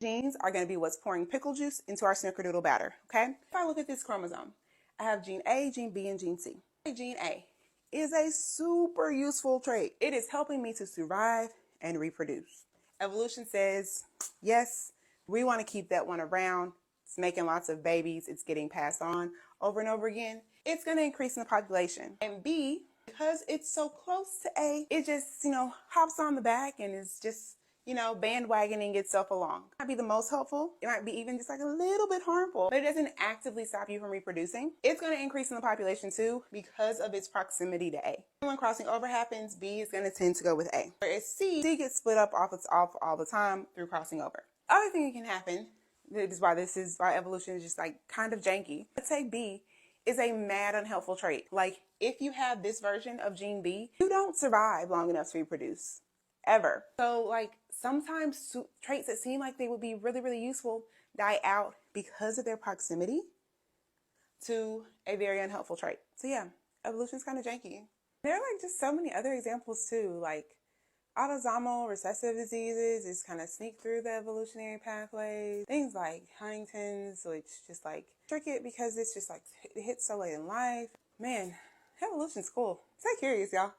Genes are going to be what's pouring pickle juice into our snickerdoodle batter, okay? If I look at this chromosome, I have gene A, gene B, and gene C. Gene A is a super useful trait. It is helping me to survive and reproduce. Evolution says, yes, we want to keep that one around. It's making lots of babies. It's getting passed on over and over again. It's going to increase in the population. And B, because it's so close to A, it just, hops on the back and is just, bandwagoning itself along. It might be the most helpful. It might be even just like a little bit harmful, but it doesn't actively stop you from reproducing. It's going to increase in the population too because of its proximity to A. When crossing over happens, B is going to tend to go with A. Whereas C gets split up off all the time through crossing over. Other thing that can happen, this is why evolution is just like kind of janky. Let's say B is a mad unhelpful trait. Like if you have this version of gene B, you don't survive long enough to reproduce. Ever. So like sometimes traits that seem like they would be really, really useful die out because of their proximity to a very unhelpful trait. So yeah, evolution is kind of janky. There are like just so many other examples too, like autosomal recessive diseases just kind of sneak through the evolutionary pathways. Things like Huntington's, which just like trick it because it's just like it hits so late in life. Man, evolution's cool. Stay curious, y'all.